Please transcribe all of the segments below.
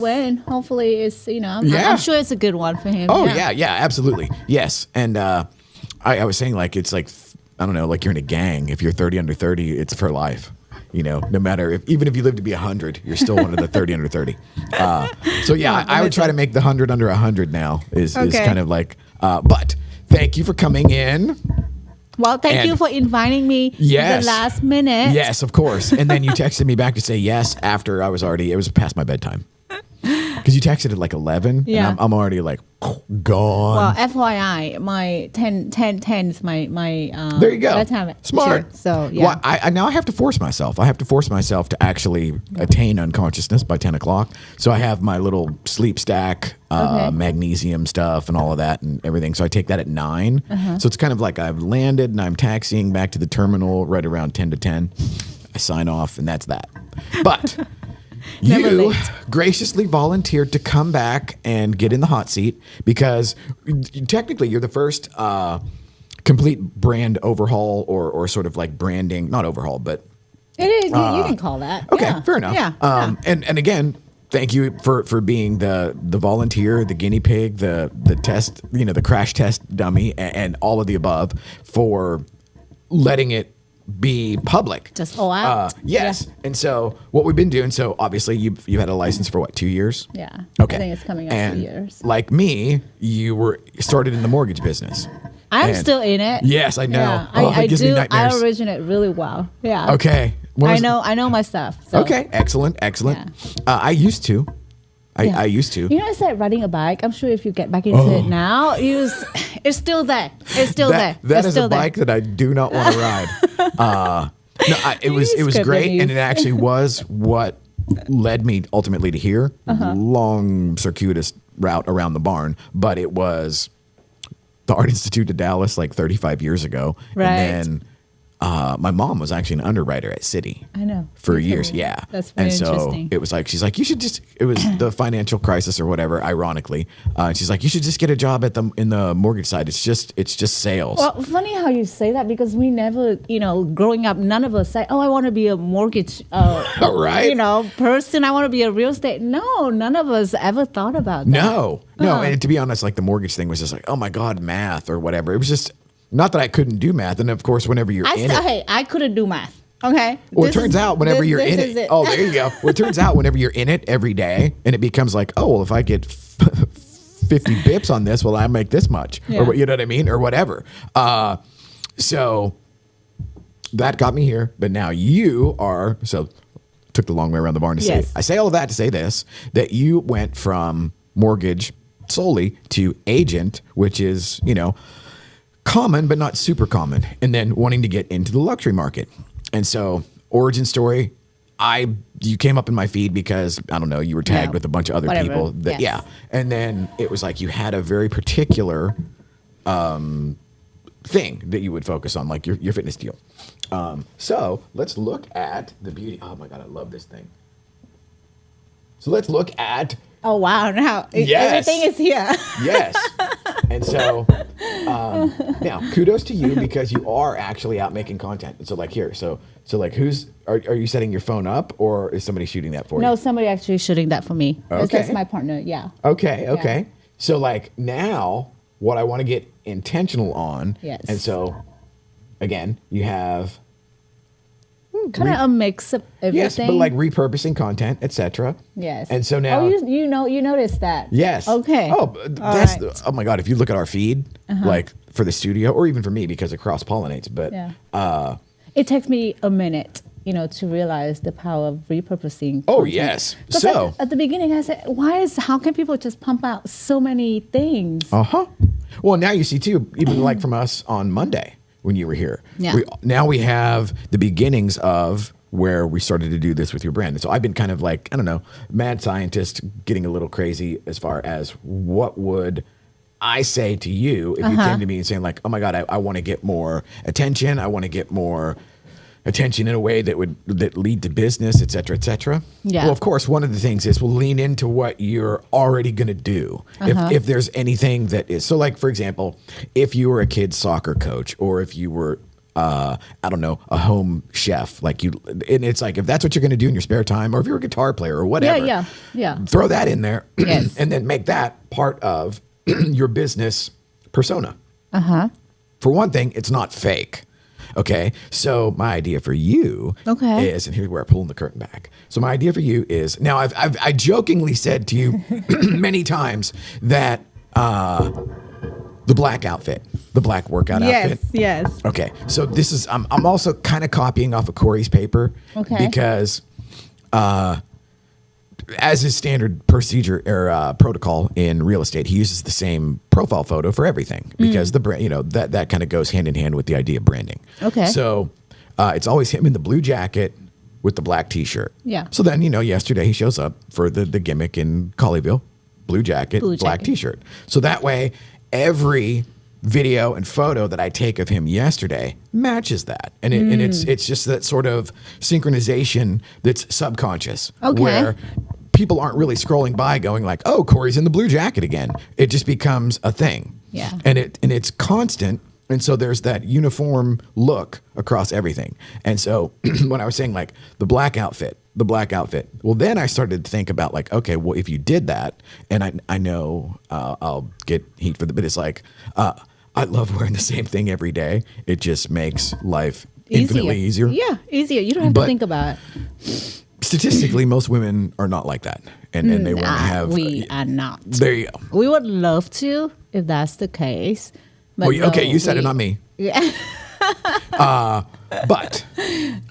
win. Hopefully, it's Yeah. I'm sure it's a good one for him. Oh yeah, absolutely. Yes. And I was saying like it's like I don't know, like you're in a gang. If you're 30 under 30, it's for life. No matter even if you live to be 100, you're still one of the 30 under 30. So yeah, I would try to make the 100 under 100 now is kind of like. But thank you for coming in. Well, thank you for inviting me. Yes. The last minute. Yes, of course. And then you texted me back to say yes after it was past my bedtime. Because you texted at like 11. Yeah. And I'm already like gone. Well, FYI, my 10 is my there you go. bedtime. Smart. Sure. So yeah. Well, I now I have to force myself. I have to force myself to actually attain unconsciousness by 10 o'clock. So I have my little sleep stack, magnesium stuff and all of that and everything. So I take that at 9. So it's kind of like I've landed and I'm taxiing back to the terminal right around 10 to 10. I sign off and that's that. But you graciously volunteered to come back and get in the hot seat because technically you're the first complete brand overhaul or sort of like branding, not overhaul, but it is. You can call that. Okay, Yeah. fair enough. Yeah. And again, thank you for being the volunteer, the guinea pig, the test, the crash test dummy, and all of the above for letting it be public. Just all out. Yes. Yeah. And so what we've been doing, so obviously you've had a license for what, 2 years? Yeah. Okay. I think it's coming up 2 years. Like me, you were started in the mortgage business. I'm still in it. Yes, I know. Yeah. It gives me nightmares. I originate really well. Yeah. Okay. I know my stuff. So. Okay. Excellent. Yeah. I used to. I used to. It's like riding a bike. I'm sure if you get back into it now, it's still there. It's still there. That is a bike that I do not want to ride. It was great, and it actually was what led me ultimately to here. Long circuitous route around the barn, but it was the Art Institute of Dallas like 35 years ago. Right. And then my mom was actually an underwriter at Citi. I know. For years, yeah. That's very interesting. It was like, she's like, you should just, it was the financial crisis or whatever, ironically. She's like, you should just get a job in the mortgage side. It's just sales. Well, funny how you say that because we never, growing up, none of us say, oh, I want to be a mortgage, right? Person. I want to be a real estate. No, none of us ever thought about that. No. And to be honest, like the mortgage thing was just like, oh my God, math or whatever. It was just, not that I couldn't do math. And of course, whenever you're in it. Hey, I couldn't do math. Okay. Well, it turns out whenever you're in it. Oh, there you go. Well, it turns out whenever you're in it every day and it becomes like, oh, well, if I get 50 bips on this, well, I make this much. Yeah. Or you know what I mean? Or whatever. So that got me here. But now you are, so took the long way around the barn to say, I say all of that to say this, that you went from mortgage solely to agent, which is, common, but not super common. And then wanting to get into the luxury market. And so origin story, you came up in my feed because, I don't know, you were tagged with a bunch of other people. Yeah. And then it was like you had a very particular thing that you would focus on, like your fitness deal. So let's look at the beauty. Oh my God, I love this thing. So let's look at. Oh, wow. Now everything is here. Yes. And so now kudos to you because you are actually out making content. And so like here, so like are you setting your phone up or is somebody shooting that for you? No, somebody actually shooting that for me. Okay. That's my partner. Yeah. Okay. Yeah. So like now what I want to get intentional on. Yes. And so again, you have kind of a mix of everything. Yes, but like repurposing content, etc. Yes. And so now, you noticed that. Yes. Okay. Oh, oh my God! If you look at our feed, like for the studio, or even for me, because it cross pollinates. But it takes me a minute, to realize the power of repurposing. Oh content. yes. So at the beginning, I said, how can people just pump out so many things? Well, now you see too, even like from us on Monday. When you were here. Yeah. Now we have the beginnings of where we started to do this with your brand. And so I've been kind of like, I don't know, mad scientist getting a little crazy as far as what would I say to you if you came to me and saying like, oh my God, I want to get more attention. I want to get more attention in a way that lead to business, et cetera, et cetera. Yeah. Well, of course, one of the things is we'll lean into what you're already going to do. If there's anything that is, so like, for example, if you were a kid's soccer coach or if you were I don't know, a home chef. Like and it's like, if that's what you're going to do in your spare time, or if you're a guitar player or whatever, Yeah. throw that in there Yes. and then make that part of your business persona. For one thing, it's not fake. Okay. So my idea for you is, and here's where I'm pulling the curtain back. So my idea for you is, now I jokingly said to you many times that, the black outfit, the black workout outfit. Yes. Okay. So this is, I'm also kind of copying off of Corey's paper. Okay. Because, as his standard procedure or protocol in real estate, he uses the same profile photo for everything because the brand, that kind of goes hand in hand with the idea of branding. Okay. So it's always him in the blue jacket with the black T-shirt. Yeah. So then, yesterday he shows up for the gimmick in Colleyville, blue jacket, black T-shirt. So that way, every video and photo that I take of him yesterday matches that, and it's just that sort of synchronization that's subconscious, where people aren't really scrolling by going like, "Oh, Corey's in the blue jacket again." It just becomes a thing, and it's constant, and so there's that uniform look across everything. And so when I was saying like the black outfit, well, then I started to think about like, okay, well, if you did that, and I know I'll get heat for but it's like, I love wearing the same thing every day. It just makes life infinitely easier. Yeah, easier. You don't have to think about it. Statistically, most women are not like that, and they want to have. We are not. There you go. We would love to, if that's the case. But Well, okay, you said it, not me. Yeah. But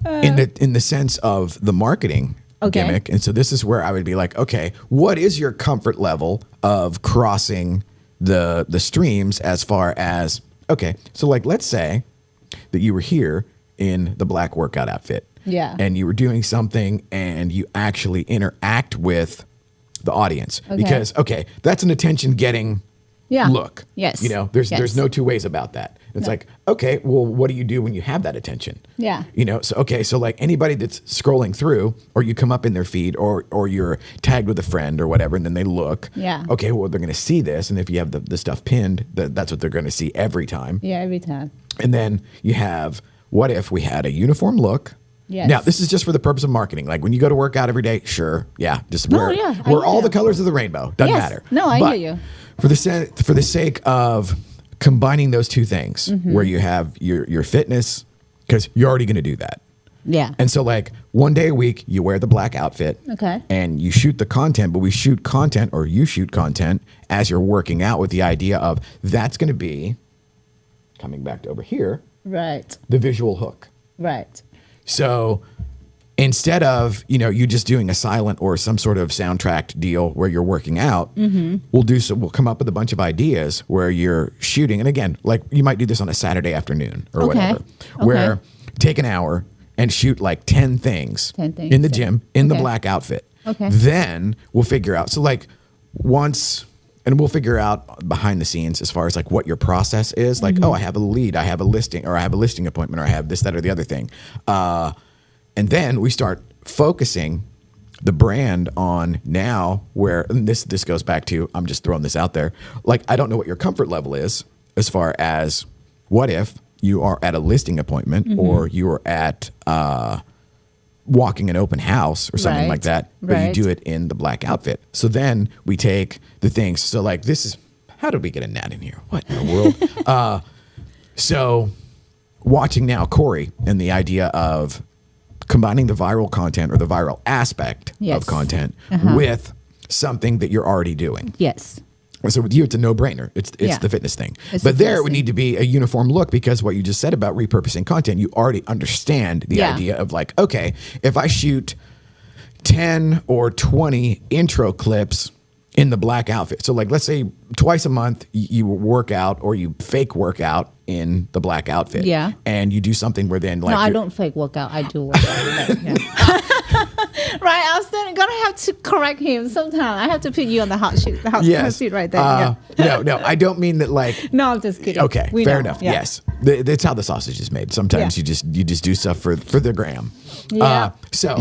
in the sense of the marketing gimmick, and so this is where I would be like, okay, what is your comfort level of crossing the streams as far as, okay, so like let's say that you were here in the black workout outfit. Yeah. And you were doing something and you actually interact with the audience. Because, that's an attention getting look. Yes. There's no two ways about that. It's like, okay, well, what do you do when you have that attention? Yeah. So like anybody that's scrolling through, or you come up in their feed, or you're tagged with a friend or whatever, and then they look. Yeah. Okay, well, they're going to see this. And if you have the stuff pinned, that's what they're going to see every time. Yeah, every time. And then you have, what if we had a uniform look? Yes. Now, this is just for the purpose of marketing. Like when you go to work out every day, sure, just wear all the colors of the rainbow. Doesn't matter. No, I But hear you. For the sake of combining those two things, where you have your fitness, because you're already going to do that. Yeah. And so like one day a week, you wear the black outfit. Okay. And you shoot the content, but you shoot content as you're working out, with the idea of that's going to be, coming back to over here, Right. the visual hook. Right. So instead of, you just doing a silent or some sort of soundtracked deal where you're working out, we'll come up with a bunch of ideas where you're shooting. And again, like you might do this on a Saturday afternoon or whatever, where take an hour and shoot like 10 things, in the gym in the black outfit. Okay. Then we'll figure out. So like and we'll figure out behind the scenes as far as like what your process is. Like, I have a lead, I have a listing, or I have a listing appointment, or I have this, that, or the other thing. And then we start focusing the brand on now where, and this goes back to, I'm just throwing this out there. Like, I don't know what your comfort level is as far as what if you are at a listing appointment or you are at walking an open house or something like that, but you do it in the black outfit. So then we take the things. So like how did we get a gnat in here? What in the world? So watching now Corey and the idea of combining the viral content or the viral aspect of content with something that you're already doing. Yes. So with you, it's a no-brainer. It's the fitness thing. But there it would need to be a uniform look, because what you just said about repurposing content, you already understand the idea of like, okay, if I shoot 10 or 20 intro clips in the black outfit. So like, let's say twice a month you work out or you fake work out in the black outfit. Yeah. And you do something where then like. No, I don't fake workout. I do work out. Right, I was then gonna have to correct him sometime. I have to put you on the hot seat right there. No, I don't mean that like. No, I'm just kidding. Okay, fair enough. Yeah. Yes, that's how the sausage is made. Sometimes you just do stuff for the gram. Yeah. So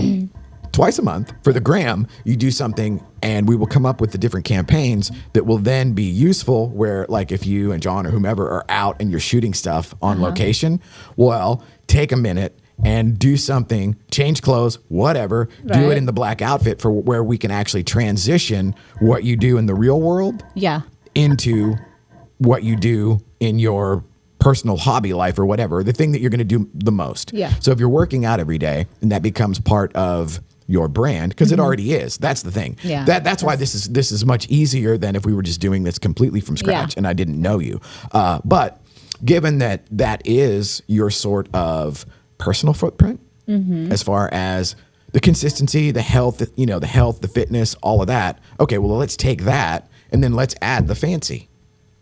twice a month. For the gram, you do something and we will come up with the different campaigns that will then be useful where like if you and John or whomever are out and you're shooting stuff on location, well, take a minute and do something, change clothes, whatever, do it in the black outfit for where we can actually transition what you do in the real world into what you do in your personal hobby life or whatever, the thing that you're going to do the most. So if you're working out every day and that becomes part of your brand, because it already is. That's the thing. That's why this is much easier than if we were just doing this completely from scratch and I didn't know you. But given that that is your sort of personal footprint as far as the consistency, the health, the fitness, all of that. Okay, well, let's take that and then let's add the fancy.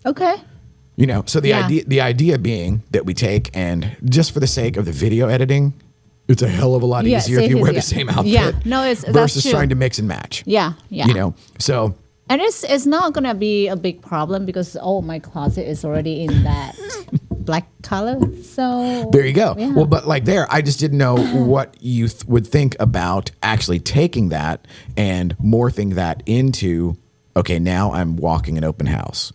Okay. So the idea being that we take and just for the sake of the video editing, it's a hell of a lot easier if you wear the same outfit versus trying to mix and match. So. And it's not going to be a big problem because, my closet is already in that black color. So there you go. Well, but like I just didn't know what you would think about actually taking that and morphing that into, okay, now I'm walking an open house.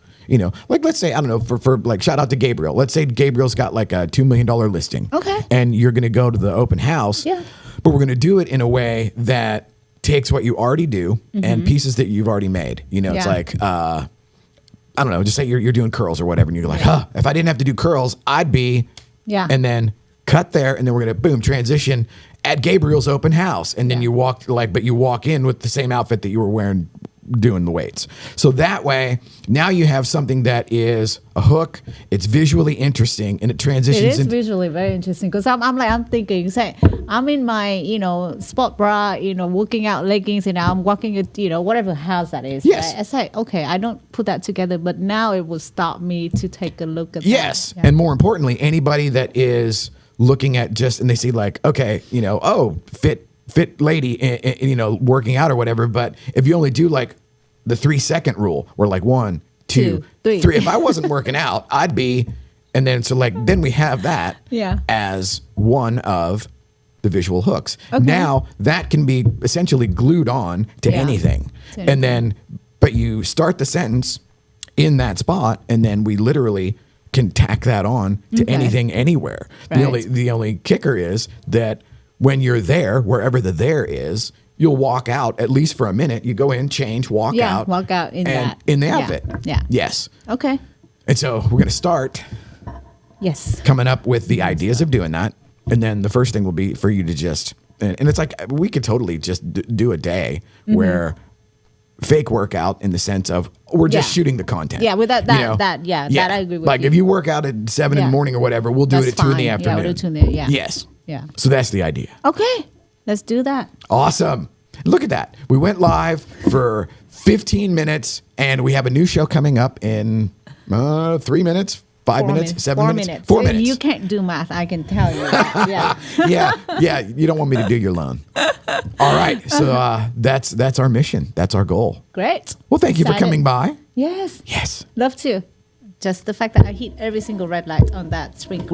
Like let's say, I don't know, for like shout out to Gabriel. Let's say Gabriel's got like a $2 million listing. Okay. And you're going to go to the open house. But we're going to do it in a way that takes what you already do and pieces that you've already made. It's like, I don't know, just say you're doing curls or whatever. And you're like, if I didn't have to do curls, I'd be, and then cut there. And then we're going to boom, transition at Gabriel's open house. And then you walk in with the same outfit that you were wearing doing the weights. So that way, now you have something that is a hook. It's visually interesting, and it transitions. It is visually very interesting because I'm thinking, say, I'm in my sport bra, working out leggings, and I'm walking at whatever house that is. Yes. Right? I say, okay, I don't put that together, but now it will stop me to take a look at. Yes, and more importantly, anybody that is looking at and they see like, okay, fit lady, working out or whatever. But if you only do like the 3-second rule, where like 1, 2, 3. If I wasn't working out, I'd be, and then so like then we have that as one of the visual hooks. Okay. Now that can be essentially glued on to anything, and then but you start the sentence in that spot, and then we literally can tack that on to anything, anywhere. Right. The only kicker is that when you're there, wherever the there is, you'll walk out at least for a minute. You go in, change, walk out in the outfit. Yes. Okay. And so we're going to start. Yes. Coming up with the ideas of doing that, and then the first thing will be for you to just and it's like we could totally just do a day where fake workout in the sense of we're just shooting the content. Yeah, with that I agree with like you. if you work out at 7 in the morning or whatever, we'll do it at 2 in the afternoon. Yeah, we'll do 2 in the Yes. Yeah. So that's the idea. Okay. Let's do that. Awesome. Look at that. We went live for 15 minutes and we have a new show coming up in 3 minutes, 5 minutes, 7 minutes, 4 minutes. You can't do math, I can tell you. Yeah. You don't want me to do your loan. All right. So that's our mission. That's our goal. Great. Well, thank you for coming by. Yes. Yes. Love to. Just the fact that I hit every single red light on that screen.